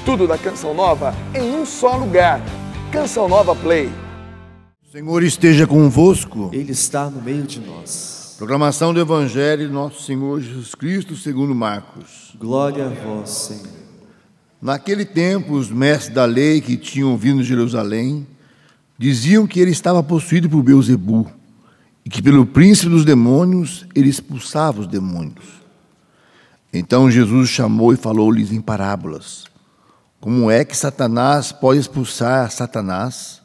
Tudo da Canção Nova em um só lugar. Canção Nova Play. O Senhor esteja convosco. Ele está no meio de nós. Proclamação do Evangelho de nosso Senhor Jesus Cristo segundo Marcos. Glória a vós, Senhor. Naquele tempo, os mestres da lei que tinham vindo de Jerusalém diziam que ele estava possuído por Beelzebu e que pelo príncipe dos demônios ele expulsava os demônios. Então Jesus chamou e falou-lhes em parábolas. Como é que Satanás pode expulsar Satanás?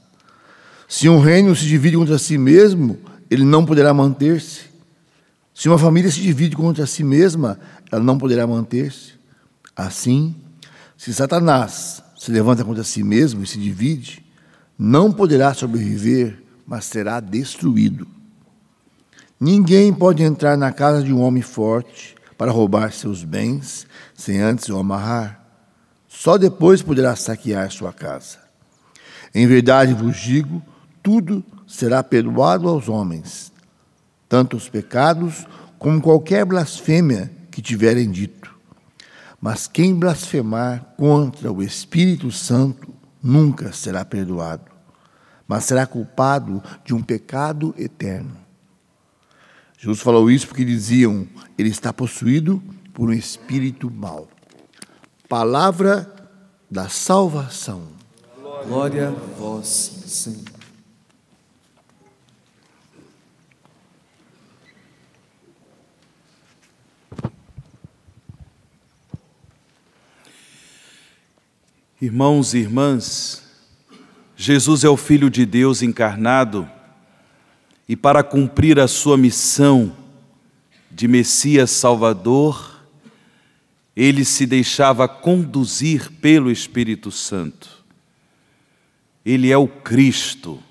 Se um reino se divide contra si mesmo, ele não poderá manter-se. Se uma família se divide contra si mesma, ela não poderá manter-se. Assim, se Satanás se levanta contra si mesmo e se divide, não poderá sobreviver, mas será destruído. Ninguém pode entrar na casa de um homem forte para roubar seus bens, sem antes o amarrar. Só depois poderá saquear sua casa. Em verdade vos digo, tudo será perdoado aos homens, tanto os pecados como qualquer blasfêmia que tiverem dito. Mas quem blasfemar contra o Espírito Santo nunca será perdoado, mas será culpado de um pecado eterno. Jesus falou isso porque diziam, ele está possuído por um espírito mau. Palavra da salvação. Glória a vós, Senhor. Irmãos e irmãs, Jesus é o Filho de Deus encarnado e para cumprir a sua missão de Messias Salvador, ele se deixava conduzir pelo Espírito Santo. Ele é o Cristo,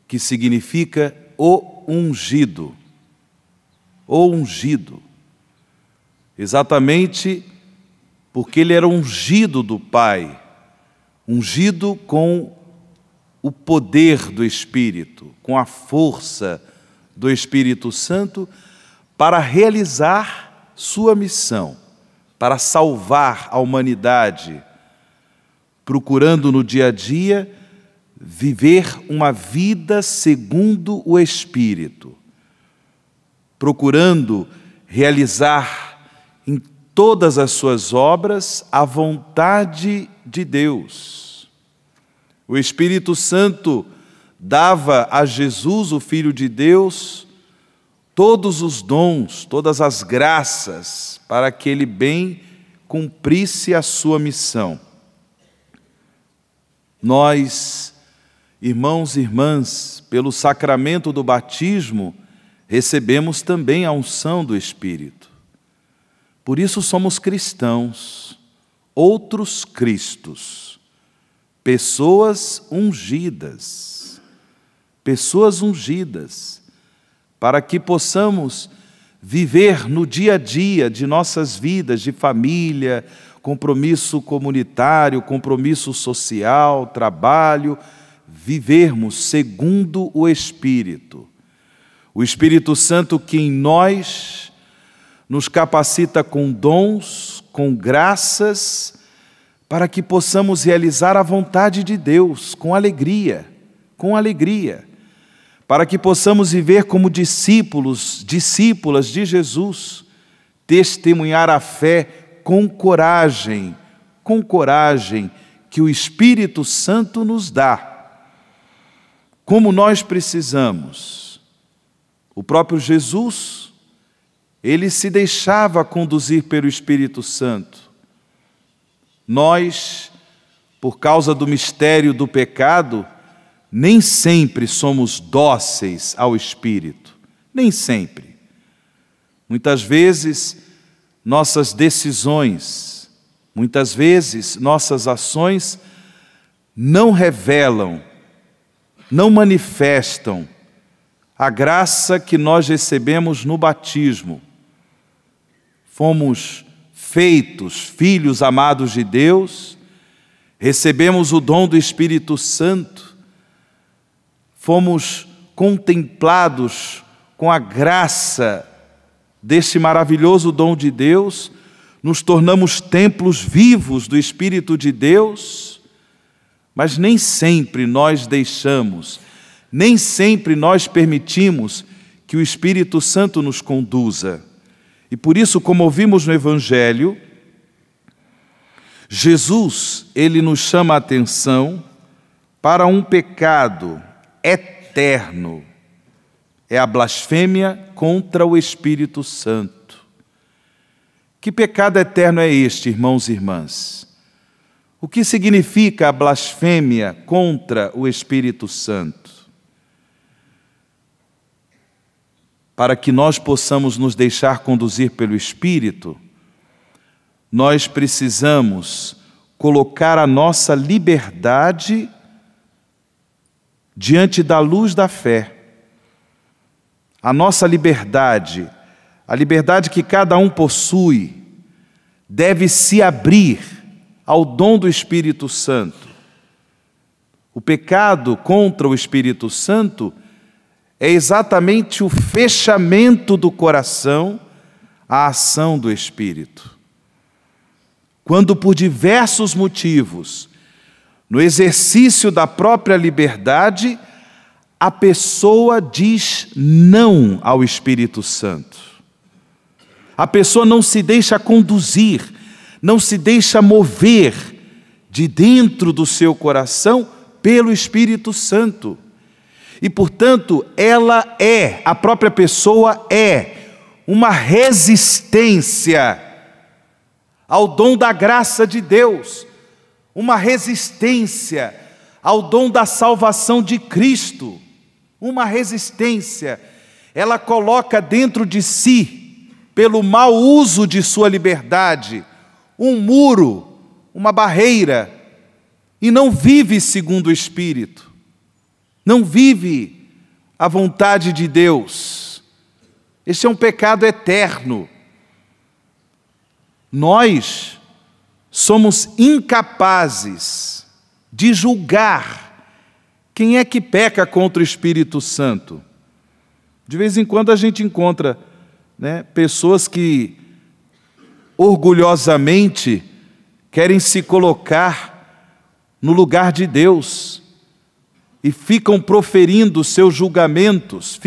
que significa o ungido. O ungido. Exatamente porque ele era ungido do Pai, ungido com o poder do Espírito, com a força do Espírito Santo, para realizar sua missão, para salvar a humanidade, procurando no dia a dia viver uma vida segundo o Espírito, procurando realizar em todas as suas obras a vontade de Deus. O Espírito Santo dava a Jesus, o Filho de Deus, todos os dons, todas as graças, para que ele bem cumprisse a sua missão. Nós, irmãos e irmãs, pelo sacramento do batismo, recebemos também a unção do Espírito. Por isso somos cristãos, outros Cristos, pessoas ungidas, para que possamos viver no dia a dia de nossas vidas, de família, compromisso comunitário, compromisso social, trabalho, vivermos segundo o Espírito. O Espírito Santo que em nós nos capacita com dons, com graças, para que possamos realizar a vontade de Deus com alegria, para que possamos viver como discípulos, discípulas de Jesus, testemunhar a fé com coragem que o Espírito Santo nos dá. Como nós precisamos. O próprio Jesus, ele se deixava conduzir pelo Espírito Santo. Nós, por causa do mistério do pecado, nem sempre somos dóceis ao Espírito. Nem sempre. Muitas vezes, nossas decisões, muitas vezes, nossas ações não revelam, não manifestam a graça que nós recebemos no batismo. Fomos feitos filhos amados de Deus, recebemos o dom do Espírito Santo, fomos contemplados com a graça deste maravilhoso dom de Deus, nos tornamos templos vivos do Espírito de Deus, mas nem sempre nós deixamos, nem sempre nós permitimos que o Espírito Santo nos conduza. E por isso, como ouvimos no Evangelho, Jesus, ele nos chama a atenção para um pecado eterno. É a blasfêmia contra o Espírito Santo. Que pecado eterno é este, irmãos e irmãs? O que significa a blasfêmia contra o Espírito Santo? Para que nós possamos nos deixar conduzir pelo Espírito, nós precisamos colocar a nossa liberdade diante da luz da fé. A nossa liberdade, a liberdade que cada um possui, deve se abrir ao dom do Espírito Santo. O pecado contra o Espírito Santo é exatamente o fechamento do coração à ação do Espírito. Quando por diversos motivos, no exercício da própria liberdade, a pessoa diz não ao Espírito Santo. A pessoa não se deixa conduzir, não se deixa mover de dentro do seu coração pelo Espírito Santo. E, portanto, a própria pessoa é uma resistência ao dom da graça de Deus, uma resistência ao dom da salvação de Cristo, uma resistência. Ela coloca dentro de si, pelo mau uso de sua liberdade, um muro, uma barreira, e não vive segundo o Espírito, não vive a vontade de Deus. Este é um pecado eterno. Nós somos incapazes de julgar quem é que peca contra o Espírito Santo. De vez em quando a gente encontra, pessoas que orgulhosamente querem se colocar no lugar de Deus e ficam proferindo seus julgamentos,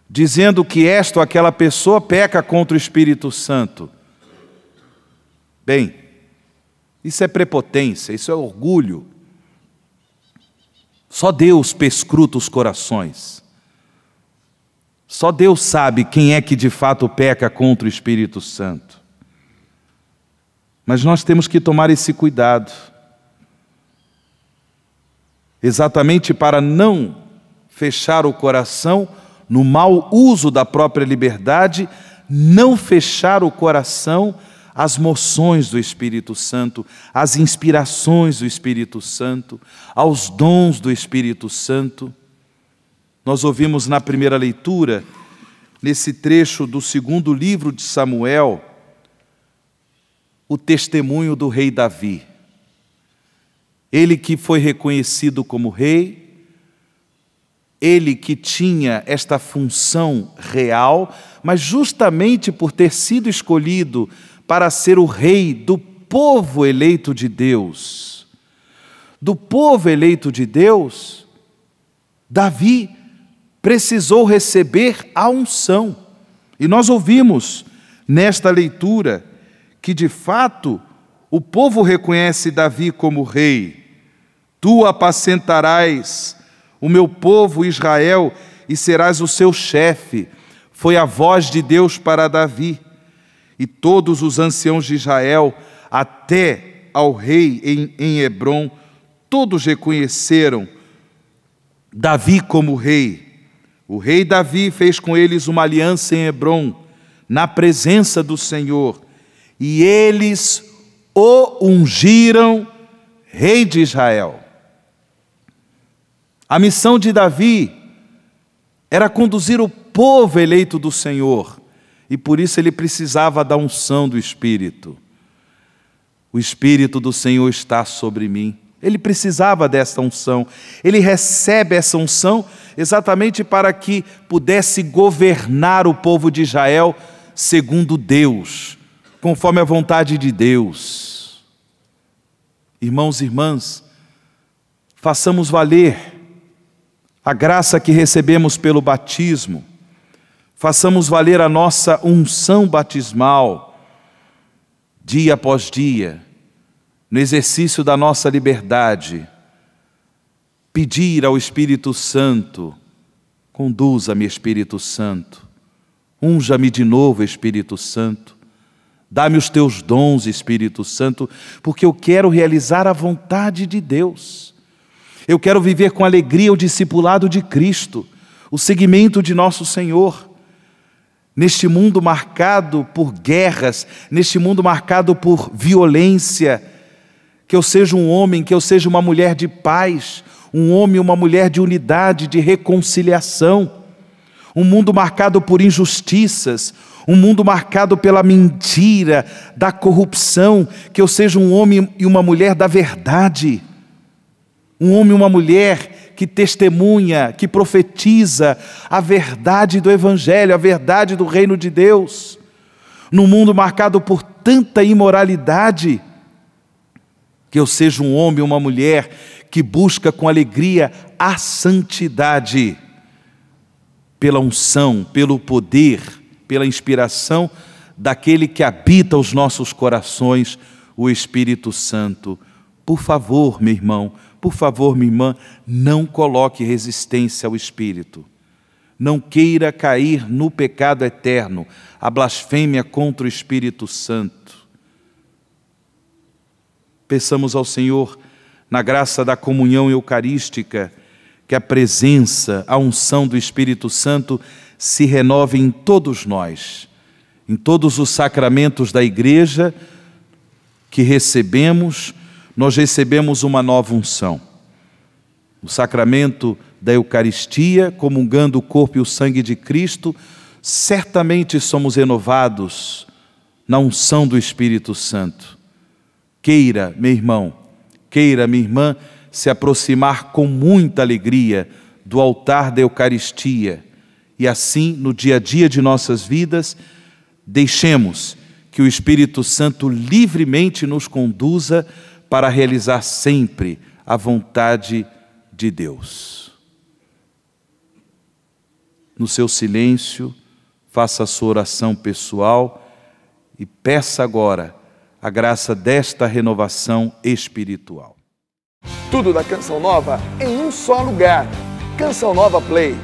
dizendo que esta ou aquela pessoa peca contra o Espírito Santo. Bem, isso é prepotência, isso é orgulho. Só Deus perscruta os corações. Só Deus sabe quem é que de fato peca contra o Espírito Santo. Mas nós temos que tomar esse cuidado, exatamente para não fechar o coração no mau uso da própria liberdade, não fechar o coração às moções do Espírito Santo, às inspirações do Espírito Santo, aos dons do Espírito Santo. Nós ouvimos na primeira leitura, nesse trecho do 2º livro de Samuel, o testemunho do rei Davi. Ele que foi reconhecido como rei, ele que tinha esta função real, mas justamente por ter sido escolhido para ser o rei do povo eleito de Deus. Do povo eleito de Deus, Davi precisou receber a unção. E nós ouvimos nesta leitura que, de fato, o povo reconhece Davi como rei. Tu apacentarás o meu povo Israel e serás o seu chefe. Foi a voz de Deus para Davi. E todos os anciãos de Israel, até ao rei em Hebrom, todos reconheceram Davi como rei. O rei Davi fez com eles uma aliança em Hebrom, na presença do Senhor, e eles o ungiram rei de Israel. A missão de Davi era conduzir o povo eleito do Senhor, e por isso ele precisava da unção do Espírito. O Espírito do Senhor está sobre mim. Ele precisava dessa unção. Ele recebe essa unção exatamente para que pudesse governar o povo de Israel segundo Deus, conforme a vontade de Deus. Irmãos e irmãs, façamos valer a graça que recebemos pelo batismo, façamos valer a nossa unção batismal, dia após dia, no exercício da nossa liberdade, pedir ao Espírito Santo: conduza-me, Espírito Santo, unja-me de novo, Espírito Santo, dá-me os teus dons, Espírito Santo, porque eu quero realizar a vontade de Deus. Eu quero viver com alegria o discipulado de Cristo, o seguimento de nosso Senhor. Neste mundo marcado por guerras, neste mundo marcado por violência, que eu seja um homem, que eu seja uma mulher de paz, um homem e uma mulher de unidade, de reconciliação. Um mundo marcado por injustiças, um mundo marcado pela mentira, da corrupção, que eu seja um homem e uma mulher da verdade. Um homem e uma mulher que testemunha, que profetiza a verdade do Evangelho, a verdade do reino de Deus. Num mundo marcado por tanta imoralidade, que eu seja um homem e uma mulher que busca com alegria a santidade, pela unção, pelo poder, pela inspiração daquele que habita os nossos corações, o Espírito Santo. Por favor, meu irmão, por favor, minha irmã, não coloque resistência ao Espírito. Não queira cair no pecado eterno, a blasfêmia contra o Espírito Santo. Peçamos ao Senhor, na graça da comunhão eucarística, que a presença, a unção do Espírito Santo se renove em todos nós, em todos os sacramentos da igreja que recebemos. Nós recebemos uma nova unção. O sacramento da Eucaristia, comungando o corpo e o sangue de Cristo, certamente somos renovados na unção do Espírito Santo. Queira, meu irmão, queira, minha irmã, se aproximar com muita alegria do altar da Eucaristia e assim, no dia a dia de nossas vidas, deixemos que o Espírito Santo livremente nos conduza para realizar sempre a vontade de Deus. No seu silêncio, faça a sua oração pessoal e peça agora a graça desta renovação espiritual. Tudo da Canção Nova em um só lugar. Canção Nova Play.